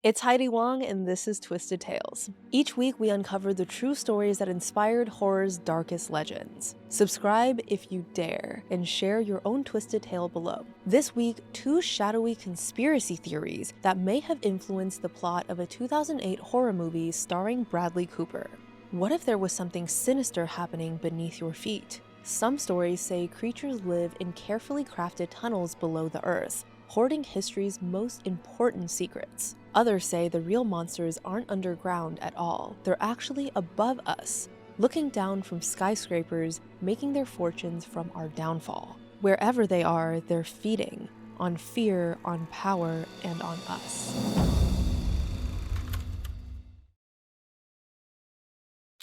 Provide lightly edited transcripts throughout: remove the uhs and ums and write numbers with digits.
It's Heidi Wong, and this is Twisted Tales. Each week, we uncover the true stories that inspired horror's darkest legends. Subscribe if you dare, and share your own twisted tale below. This week, two shadowy conspiracy theories that may have influenced the plot of a 2008 horror movie starring Bradley Cooper. What if there was something sinister happening beneath your feet? Some stories say creatures live in carefully crafted tunnels below the earth, hoarding history's most important secrets. Others say the real monsters aren't underground at all. They're actually above us, looking down from skyscrapers, making their fortunes from our downfall. Wherever they are, they're feeding on fear, on power, and on us.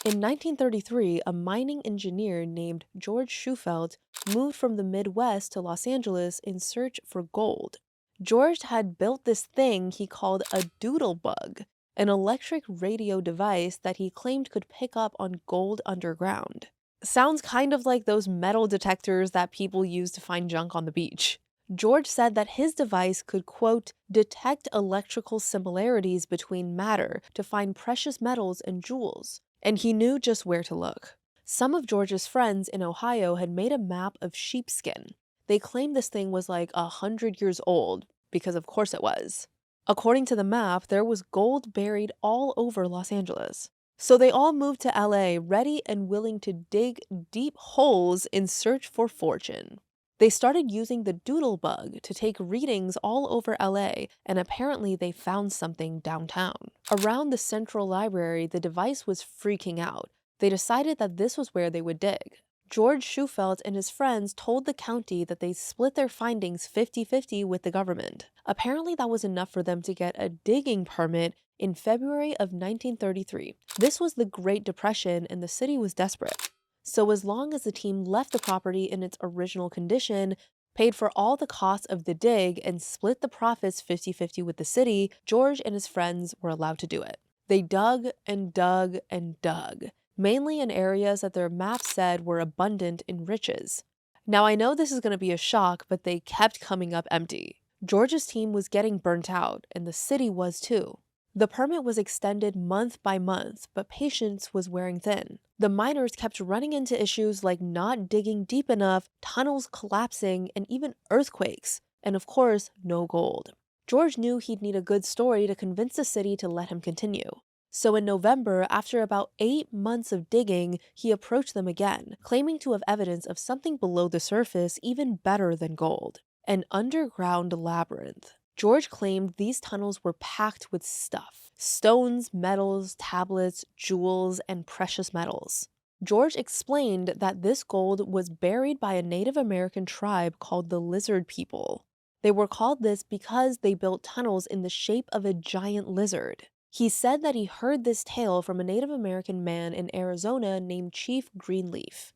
In 1933, a mining engineer named George Shoufeld moved from the Midwest to Los Angeles in search for gold. George had built this thing he called a doodle bug, an electric radio device that he claimed could pick up on gold underground. Sounds kind of like those metal detectors that people use to find junk on the beach. George said that his device could, quote, detect electrical similarities between matter to find precious metals and jewels, and he knew just where to look. Some of George's friends in Ohio had made a map of sheepskin. They claimed this thing was like 100 years old, because of course it was. According to the map, there was gold buried all over Los Angeles. So they all moved to LA, ready and willing to dig deep holes in search for fortune. They started using the doodle bug to take readings all over LA, and apparently they found something downtown. Around the Central Library, the device was freaking out. They decided that this was where they would dig. George Shoufeld and his friends told the county that they split their findings 50-50 with the government. Apparently that was enough for them to get a digging permit in February of 1933. This was the Great Depression and the city was desperate. So as long as the team left the property in its original condition, paid for all the costs of the dig, and split the profits 50-50 with the city, George and his friends were allowed to do it. They dug and dug and dug, mainly in areas that their maps said were abundant in riches. Now I know this is going to be a shock, but they kept coming up empty. George's team was getting burnt out, and the city was too. The permit was extended month by month, but patience was wearing thin. The miners kept running into issues like not digging deep enough, tunnels collapsing, and even earthquakes. And of course, no gold. George knew he'd need a good story to convince the city to let him continue. So in November, after about 8 months of digging, he approached them again, claiming to have evidence of something below the surface even better than gold. An underground labyrinth. George claimed these tunnels were packed with stuff: stones, metals, tablets, jewels, and precious metals. George explained that this gold was buried by a Native American tribe called the Lizard People. They were called this because they built tunnels in the shape of a giant lizard. He said that he heard this tale from a Native American man in Arizona named Chief Greenleaf.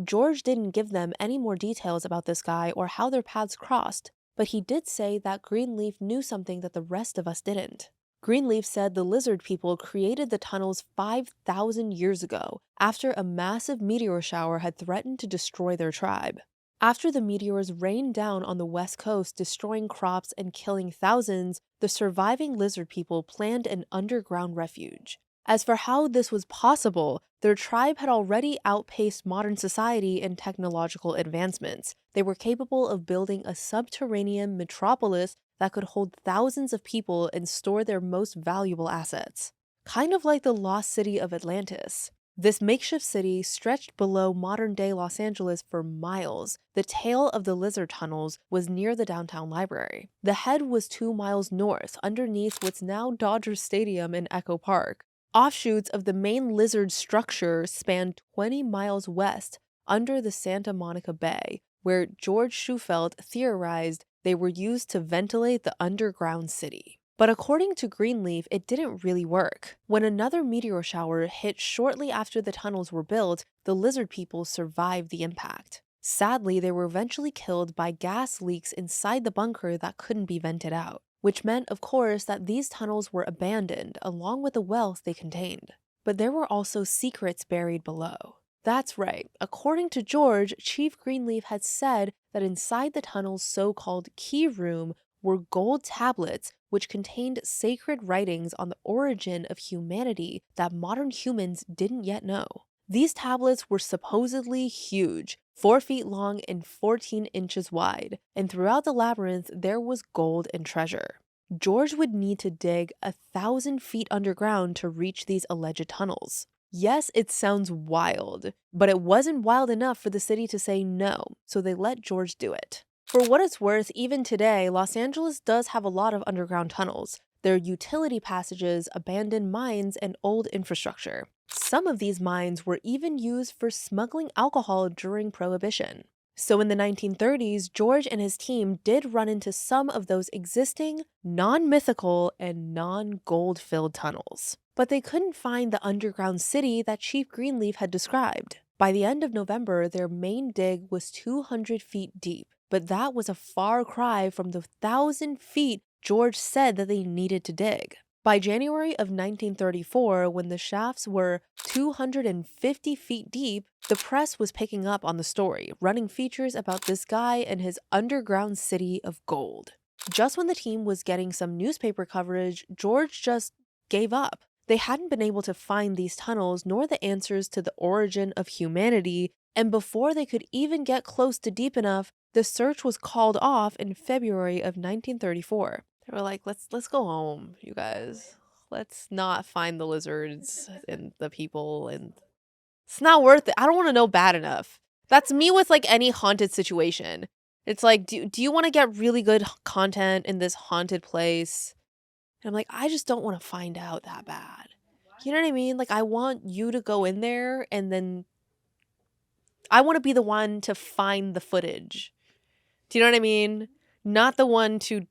George didn't give them any more details about this guy or how their paths crossed, but he did say that Greenleaf knew something that the rest of us didn't. Greenleaf said the Lizard People created the tunnels 5,000 years ago, after a massive meteor shower had threatened to destroy their tribe. After the meteors rained down on the West Coast, destroying crops and killing thousands, the surviving Lizard People planned an underground refuge. As for how this was possible, their tribe had already outpaced modern society in technological advancements. They were capable of building a subterranean metropolis that could hold thousands of people and store their most valuable assets. Kind of like the lost city of Atlantis. This makeshift city stretched below modern-day Los Angeles for miles. The tail of the lizard tunnels was near the downtown library. The head was 2 miles north, underneath what's now Dodger Stadium in Echo Park. Offshoots of the main lizard structure spanned 20 miles west, under the Santa Monica Bay, where George Shoufeld theorized they were used to ventilate the underground city. But according to Greenleaf, it didn't really work. When another meteor shower hit shortly after the tunnels were built, the Lizard People survived the impact. Sadly, they were eventually killed by gas leaks inside the bunker that couldn't be vented out, which meant, of course, that these tunnels were abandoned along with the wealth they contained. But there were also secrets buried below. That's right. According to George, Chief Greenleaf had said that inside the tunnel's so-called key room were gold tablets which contained sacred writings on the origin of humanity that modern humans didn't yet know. These tablets were supposedly huge, 4 feet long and 14 inches wide, and throughout the labyrinth there was gold and treasure. George would need to dig 1,000 feet underground to reach these alleged tunnels. Yes, it sounds wild, but it wasn't wild enough for the city to say no, so they let George do it. For what it's worth, even today, Los Angeles does have a lot of underground tunnels. There are utility passages, abandoned mines, and old infrastructure. Some of these mines were even used for smuggling alcohol during Prohibition. So in the 1930s, George and his team did run into some of those existing, non-mythical, and non-gold-filled tunnels. But they couldn't find the underground city that Chief Greenleaf had described. By the end of November, their main dig was 200 feet deep, but that was a far cry from the 1,000 feet George said that they needed to dig. By January of 1934, when the shafts were 250 feet deep, the press was picking up on the story, running features about this guy and his underground city of gold. Just when the team was getting some newspaper coverage, George just gave up. They hadn't been able to find these tunnels nor the answers to the origin of humanity, and before they could even get close to deep enough, the search was called off in February of 1934. They were like, let's go home, you guys. Let's not find the lizards and the people, and it's not worth it. I don't want to know bad enough. That's me with like any haunted situation. It's like, do you want to get really good content in this haunted place? And I'm like, I just don't want to find out that bad. You know what I mean? Like, I want you to go in there and then I want to be the one to find the footage. Do you know what I mean? Not the one to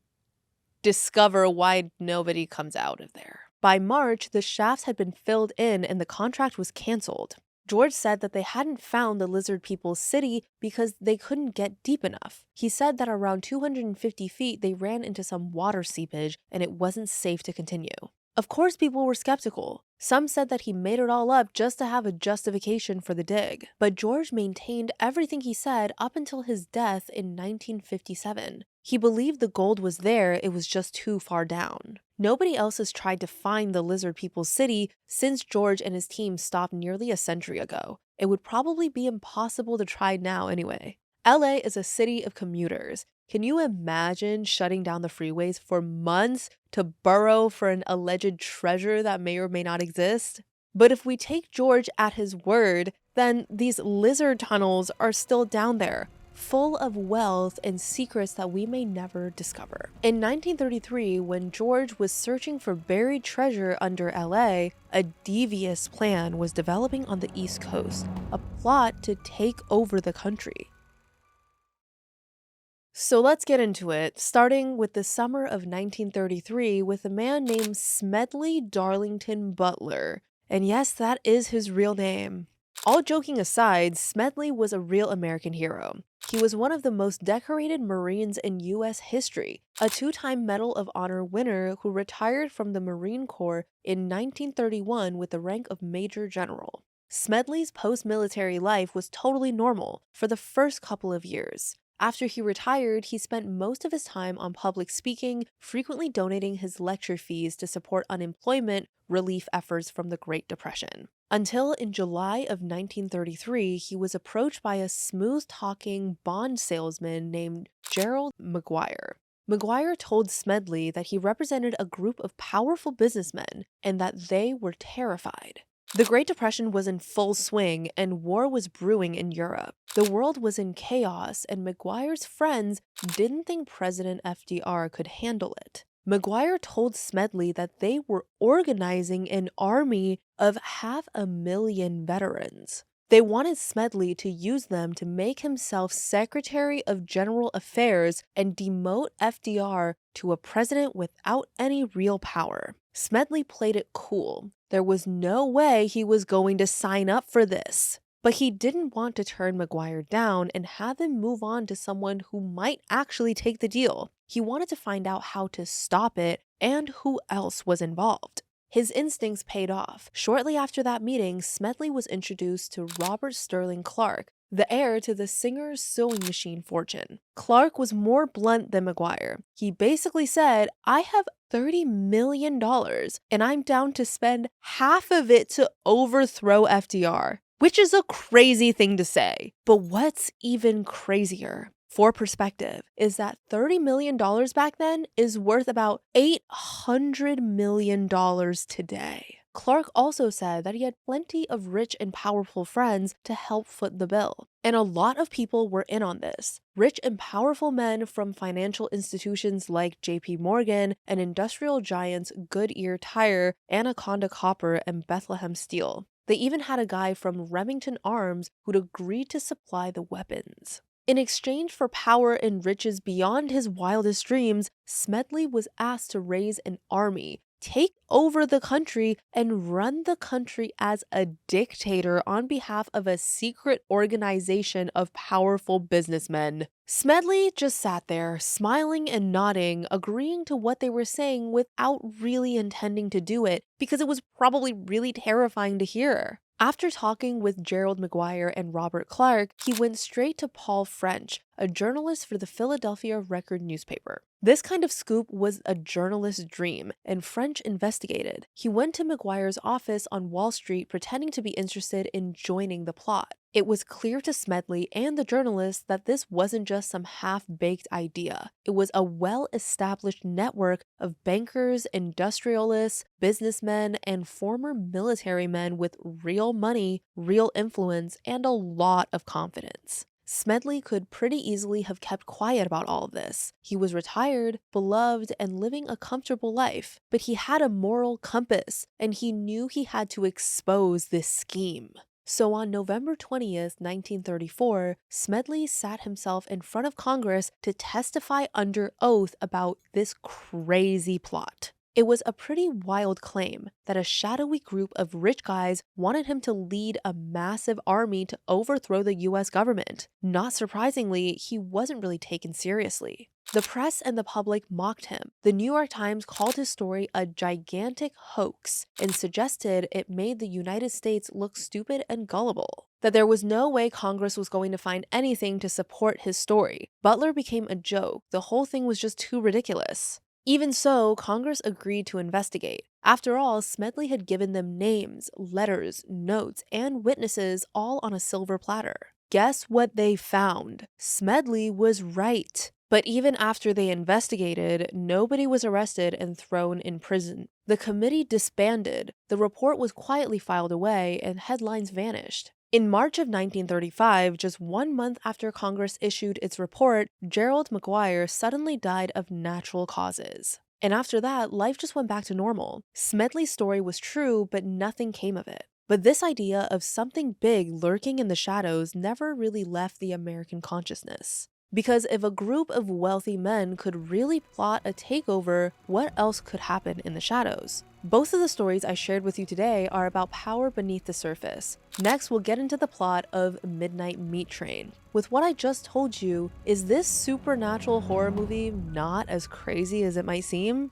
discover why nobody comes out of there. By March, the shafts had been filled in and the contract was canceled. George said that they hadn't found the lizard people's city because they couldn't get deep enough. He said that around 250 feet they ran into some water seepage and it wasn't safe to continue. Of course, people were skeptical. Some said that he made it all up just to have a justification for the dig. But George maintained everything he said up until his death in 1957. He believed the gold was there, it was just too far down. Nobody else has tried to find the lizard people's city since George and his team stopped nearly a century ago. It would probably be impossible to try now anyway. LA is a city of commuters. Can you imagine shutting down the freeways for months to burrow for an alleged treasure that may or may not exist? But if we take George at his word, then these lizard tunnels are still down there, full of wealth and secrets that we may never discover. In 1933, when George was searching for buried treasure under LA, a devious plan was developing on the East Coast, a plot to take over the country. So let's get into it, starting with the summer of 1933 with a man named Smedley Darlington Butler. And yes, that is his real name. All joking aside, Smedley was a real American hero. He was one of the most decorated Marines in U.S. history, a 2-time Medal of Honor winner who retired from the Marine Corps in 1931 with the rank of Major General. Smedley's post-military life was totally normal for the first couple of years. After he retired, he spent most of his time on public speaking, frequently donating his lecture fees to support unemployment relief efforts from the Great Depression. Until in July of 1933, he was approached by a smooth-talking bond salesman named Gerald McGuire. McGuire told Smedley that he represented a group of powerful businessmen and that they were terrified. The Great Depression was in full swing and war was brewing in Europe. The world was in chaos and McGuire's friends didn't think President FDR could handle it. McGuire told Smedley that they were organizing an army of 500,000 veterans. They wanted Smedley to use them to make himself Secretary of General Affairs and demote FDR to a president without any real power. Smedley played it cool. There was no way he was going to sign up for this. But he didn't want to turn McGuire down and have him move on to someone who might actually take the deal. He wanted to find out how to stop it and who else was involved. His instincts paid off. Shortly after that meeting, Smedley was introduced to Robert Sterling Clark, the heir to the Singer's sewing machine fortune. Clark was more blunt than McGuire. He basically said, I have $30 million and I'm down to spend half of it to overthrow FDR, which is a crazy thing to say. But what's even crazier, for perspective, is that $30 million back then is worth about $800 million today. Clark also said that he had plenty of rich and powerful friends to help foot the bill. And a lot of people were in on this. Rich and powerful men from financial institutions like JP Morgan and industrial giants Goodyear Tire, Anaconda Copper, and Bethlehem Steel. They even had a guy from Remington Arms who'd agreed to supply the weapons. In exchange for power and riches beyond his wildest dreams, Smedley was asked to raise an army, take over the country, and run the country as a dictator on behalf of a secret organization of powerful businessmen. Smedley just sat there, smiling and nodding, agreeing to what they were saying without really intending to do it, because it was probably really terrifying to hear. After talking with Gerald McGuire and Robert Clark, he went straight to Paul French, a journalist for the Philadelphia Record newspaper. This kind of scoop was a journalist's dream, and French investigated. He went to McGuire's office on Wall Street pretending to be interested in joining the plot. It was clear to Smedley and the journalist that this wasn't just some half-baked idea. It was a well-established network of bankers, industrialists, businessmen, and former military men with real money, real influence, and a lot of confidence. Smedley could pretty easily have kept quiet about all of this. He was retired, beloved, and living a comfortable life, but he had a moral compass, and he knew he had to expose this scheme. So on November 20th, 1934, Smedley sat himself in front of Congress to testify under oath about this crazy plot. It was a pretty wild claim that a shadowy group of rich guys wanted him to lead a massive army to overthrow the US government. Not surprisingly, he wasn't really taken seriously. The press and the public mocked him. The New York Times called his story a gigantic hoax and suggested it made the United States look stupid and gullible. That there was no way Congress was going to find anything to support his story. Butler became a joke. The whole thing was just too ridiculous. Even so, Congress agreed to investigate. After all, Smedley had given them names, letters, notes, and witnesses all on a silver platter. Guess what they found? Smedley was right. But even after they investigated, nobody was arrested and thrown in prison. The committee disbanded, the report was quietly filed away, and headlines vanished. In March of 1935, just 1 month after Congress issued its report, Gerald McGuire suddenly died of natural causes. And after that, life just went back to normal. Smedley's story was true, but nothing came of it. But this idea of something big lurking in the shadows never really left the American consciousness. Because if a group of wealthy men could really plot a takeover, what else could happen in the shadows? Both of the stories I shared with you today are about power beneath the surface. Next, we'll get into the plot of Midnight Meat Train. With what I just told you, is this supernatural horror movie not as crazy as it might seem?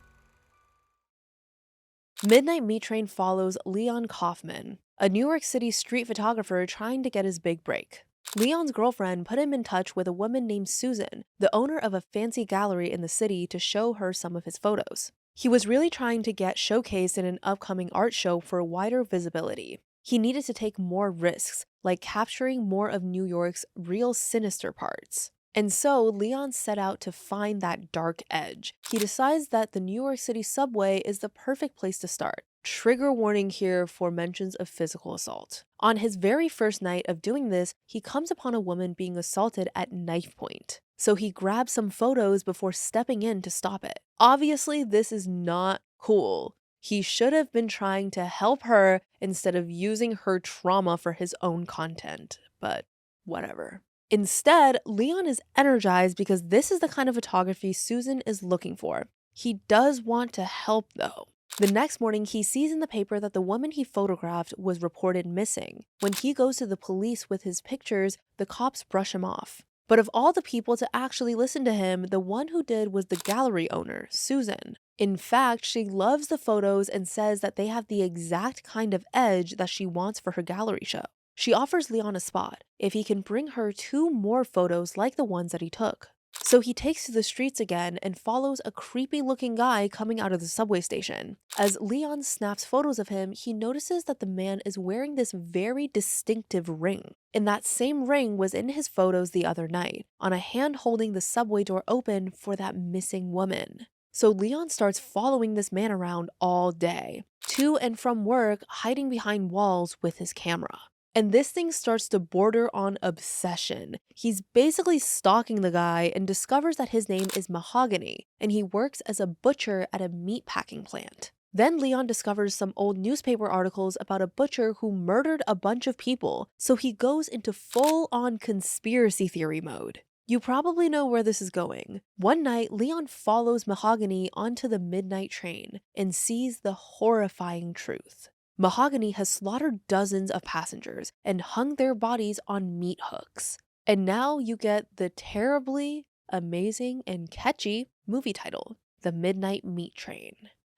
Midnight Meat Train follows Leon Kaufman, a New York City street photographer trying to get his big break. Leon's girlfriend put him in touch with a woman named Susan, the owner of a fancy gallery in the city, to show her some of his photos. He was really trying to get showcased in an upcoming art show for wider visibility. He needed to take more risks, like capturing more of New York's real sinister parts. And so Leon set out to find that dark edge. He decides that the New York City subway is the perfect place to start. Trigger warning here for mentions of physical assault. On his very first night of doing this, he comes upon a woman being assaulted at knife point. So he grabs some photos before stepping in to stop it. Obviously, this is not cool. He should have been trying to help her instead of using her trauma for his own content, but whatever. Instead, Leon is energized because this is the kind of photography Susan is looking for. He does want to help though. The next morning, he sees in the paper that the woman he photographed was reported missing. When he goes to the police with his pictures, the cops brush him off. But of all the people to actually listen to him, the one who did was the gallery owner, Susan. In fact, she loves the photos and says that they have the exact kind of edge that she wants for her gallery show. She offers Leon a spot if he can bring her 2 more photos like the ones that he took. So he takes to the streets again and follows a creepy-looking guy coming out of the subway station. As Leon snaps photos of him, he notices that the man is wearing this very distinctive ring. And that same ring was in his photos the other night, on a hand holding the subway door open for that missing woman. So Leon starts following this man around all day, to and from work, hiding behind walls with his camera. And this thing starts to border on obsession. He's basically stalking the guy and discovers that his name is Mahogany, and he works as a butcher at a meat packing plant. Then Leon discovers some old newspaper articles about a butcher who murdered a bunch of people, so he goes into full-on conspiracy theory mode. You probably know where this is going. One night, Leon follows Mahogany onto the midnight train and sees the horrifying truth. Mahogany has slaughtered dozens of passengers and hung their bodies on meat hooks. And now you get the terribly amazing and catchy movie title, The Midnight Meat Train.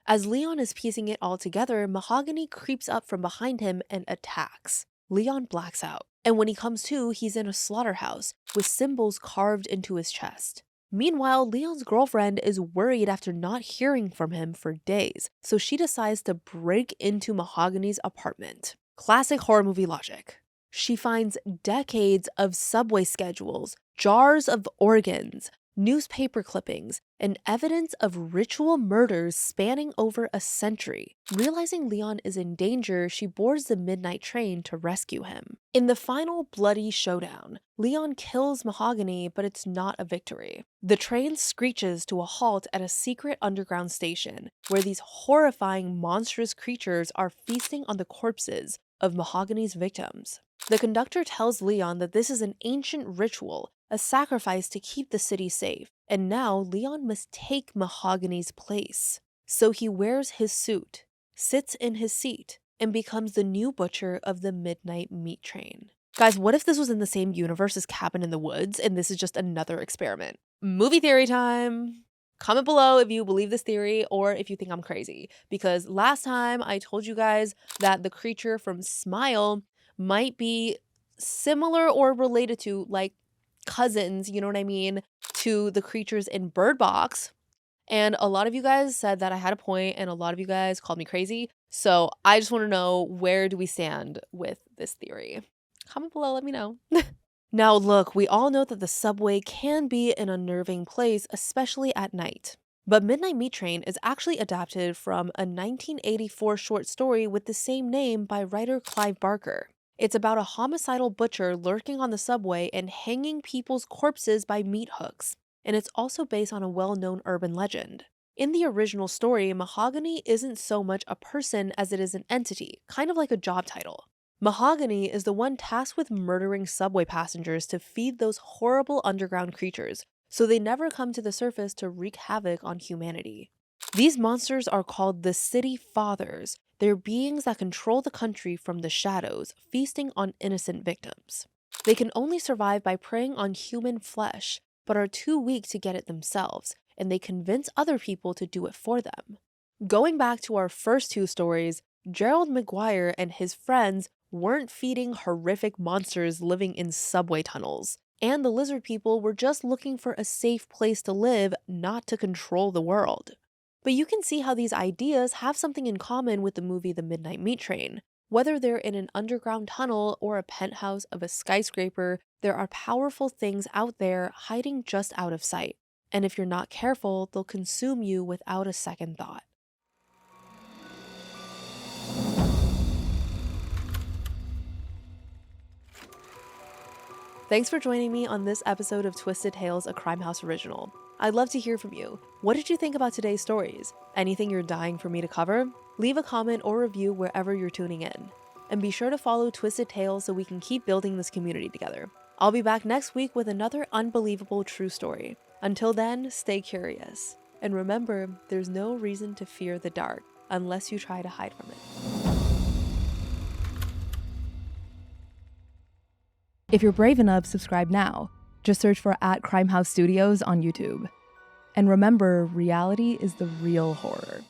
As Leon is piecing it all together, Mahogany creeps up from behind him and attacks. Leon blacks out, and when he comes to, he's in a slaughterhouse with symbols carved into his chest. Meanwhile, Leon's girlfriend is worried after not hearing from him for days, so she decides to break into Mahogany's apartment. Classic horror movie logic. She finds decades of subway schedules, jars of organs, newspaper clippings, and evidence of ritual murders spanning over a century. Realizing Leon is in danger, she boards the midnight train to rescue him. In the final bloody showdown, Leon kills Mahogany, but it's not a victory. The train screeches to a halt at a secret underground station, where these horrifying monstrous creatures are feasting on the corpses of Mahogany's victims. The conductor tells Leon that this is an ancient ritual, a sacrifice to keep the city safe, and now Leon must take Mahogany's place. So he wears his suit, sits in his seat, and becomes the new butcher of the midnight meat train. Guys, what if this was in the same universe as Cabin in the Woods, and this is just another experiment? Movie theory time! Comment below if you believe this theory or if you think I'm crazy, because last time I told you guys that the creature from Smile might be similar or related to, like, cousins, you know what I mean, to the creatures in Bird Box. And a lot of you guys said that I had a point, and a lot of you guys called me crazy. So I just want to know, where do we stand with this theory? Comment below, let me know. Now look, we all know that the subway can be an unnerving place, especially at night. But Midnight Meat Train is actually adapted from a 1984 short story with the same name by writer Clive Barker. It's about a homicidal butcher lurking on the subway and hanging people's corpses by meat hooks, and it's also based on a well-known urban legend. In the original story, Mahogany isn't so much a person as it is an entity, kind of like a job title. Mahogany is the one tasked with murdering subway passengers to feed those horrible underground creatures, so they never come to the surface to wreak havoc on humanity. These monsters are called the City Fathers. They're beings that control the country from the shadows, feasting on innocent victims. They can only survive by preying on human flesh, but are too weak to get it themselves, and they convince other people to do it for them. Going back to our first 2 stories, Gerald McGuire and his friends weren't feeding horrific monsters living in subway tunnels, and the lizard people were just looking for a safe place to live, not to control the world. But you can see how these ideas have something in common with the movie The Midnight Meat Train. Whether they're in an underground tunnel or a penthouse of a skyscraper, there are powerful things out there hiding just out of sight. And if you're not careful, they'll consume you without a second thought. Thanks for joining me on this episode of Twisted Tales, a Crime House original. I'd love to hear from you. What did you think about today's stories? Anything you're dying for me to cover? Leave a comment or review wherever you're tuning in. And be sure to follow Twisted Tales so we can keep building this community together. I'll be back next week with another unbelievable true story. Until then, stay curious. And remember, there's no reason to fear the dark unless you try to hide from it. If you're brave enough, subscribe now. Just search for @CrimeHouse Studios on YouTube. And remember, reality is the real horror.